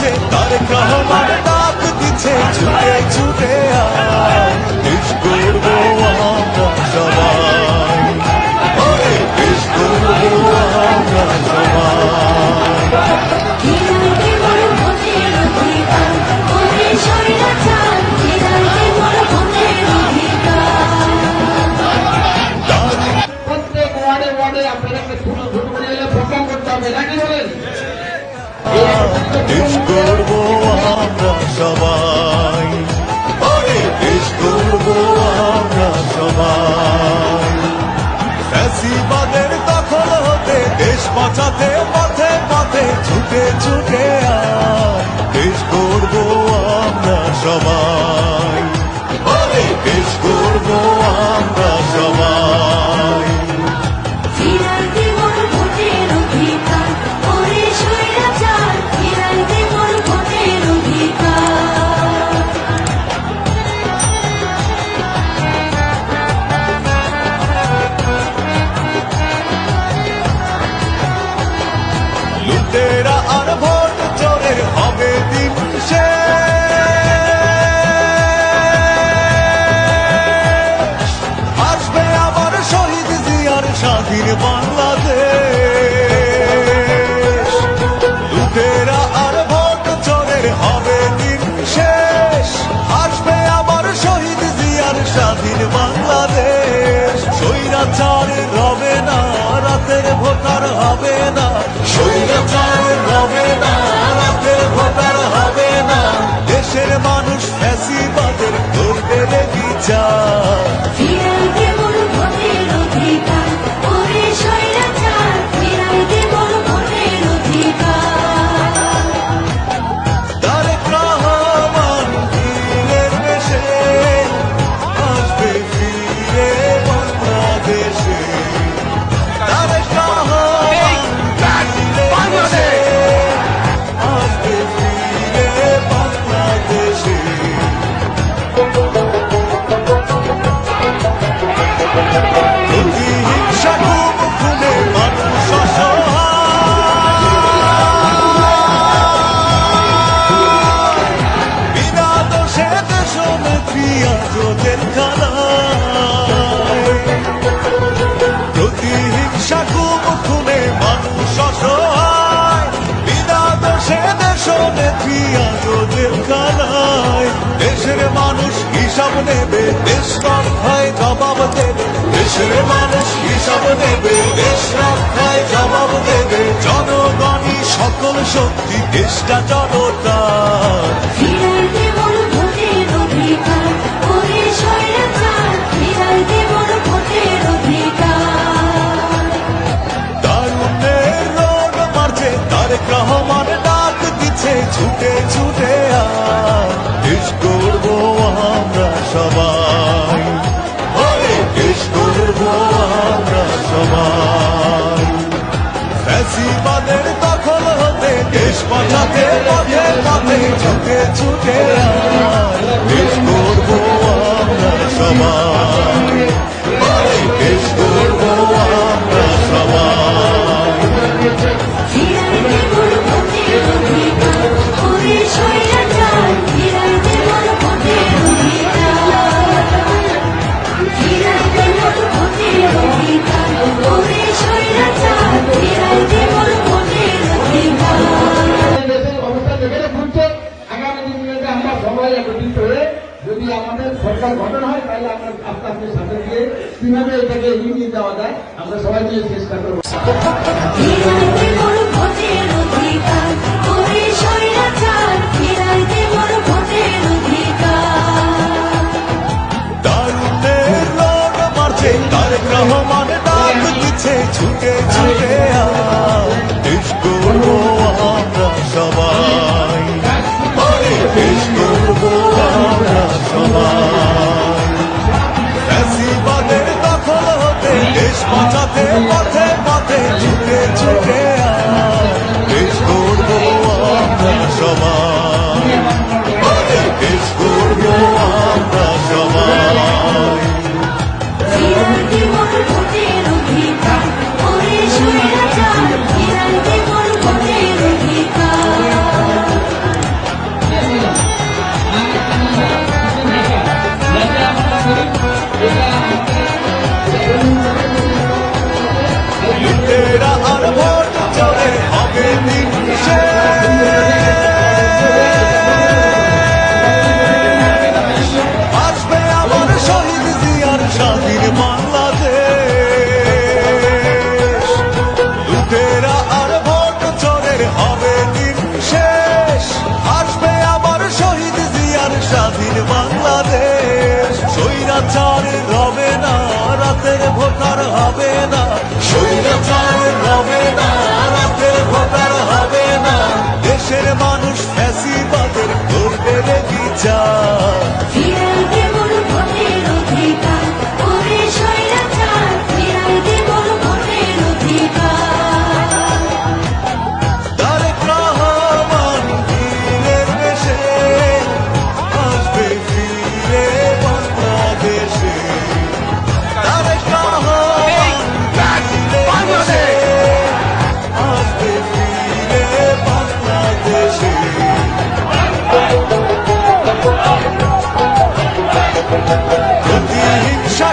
মাঝে তারেক রহমান ডাক দিচ্ছে ছুটে ছুটে আয়, দেশ গড়বো আমরা সবাই, দেশ গড়বো আমরা প্রত্যেক ওয়ার্ডে ওয়ার্ডে আপনাদেরকে প্রোগ্রাম করতে হবে নাকি বলেন? দেশ গড়বো আমরা সবাই, দেশ গড়বো আমরা সবাই, ফ্যাসিবাদের দখল হতে দেশ বাঁচাতে পথে পথে ছুটে ছুটে আয়, দেশ গড়বো আমরা সবাই, দেশ গড়বো আমরা সবাই। লুটেরা আর ভোট চোরের হবে দিন শেষ, আসবে আবার শহীদ জিয়ার স্বাধীন বাংলাদেশ। লুটেরা আর ভোট চোরের হবে দিন শেষ, আসবে আবার শহীদ জিয়ার স্বাধীন বাংলাদেশ। স্বৈরাচার রবে না, রাতের ভোটার হবে না, স্বৈরাচার রবে না, রাতের ভোটার হবে না, দেশের মানুষ ফ্যাসিবাদের করবে রে বিচার। তারেক রহমান বীরের বেশে আসবে ফিরে বাংলাদেশে, তারেক রহমান বীরের বেশে আসবে ফিরে বাংলাদেশে। প্রতিহিংসা খুব খুলে মানুষ অসহায়, বিনা দোষে দেশনেত্রী আজ জেলখানায়। প্রতিহিংসা খুব খুলে মানুষ অসহায়, বিনা দোষে দেশনেত্রী আজ জেলখানায়। দেশের মানুষ হিসাব নেবে, দেশ রক্ষায় জবাব দেবে, দেশের মানুষ হিসাব নেবে, দেশ রক্ষায় জবাব দেবে। জনগণই সকল শক্তি, দেশটা জনতার। তারুণ্যের রোড মারছে তারেক রহমান ডাক দিচ্ছে ছুটে ছুটে আয়, দেশ গড়বো আমরা সবাই, দেশ গড়বো আমরা সবাই। ফ্যাসিবাদের দখল হতে দেশ বাঁচাতে পথে পথে ছুটে ছুটে আয়, দেশ গড়বো আমরা সবাই, দেশ গড়বো আমরা সবাই। যদি আমাদের সরকার গঠন হয় তাহলে আমরা আস্তে আস্তে সাথে দিয়ে কিভাবে এটাকে এগিয়ে নিয়ে যাওয়া যায় আমরা সবাই মিলে চেষ্টা করবো। তারুণ্যের রোড মারছে তারেক রহমান ডাক দিচ্ছে ছুটে ছুটে আয়, দেশ গড়বো আমরা সবাই, দেশ গড়বো আমরা সবাই। ফ্যাসিবাদের দখল হতে দেশ বাঁচাতে পথে পথে ছুটে ছুটে আয়। হবে দিন শেষ, আসবে আবার শহীদ জিয়ার স্বাধীন বাংলাদেশ। স্বৈরাচারের হবে না, রাতের ভোটার হবে না, স্বৈরাচারের হবে না, রাতের ভোটার হবে না। দেশের মানুষ ফ্যাসিবাদের করবে রে বিচার। ফিরাই দেব ভোটের অধিকার, ওরে স্বৈরাচার, ফিরাই দেব ভোটের অধিকার। তারেক রহমান বীরের বেশে আসবে ফিরে বাংলাদেশে। তারেক রহমান বীরের বেশে আসবে ফিরে বাংলাদেশে। প্রতিহিংসা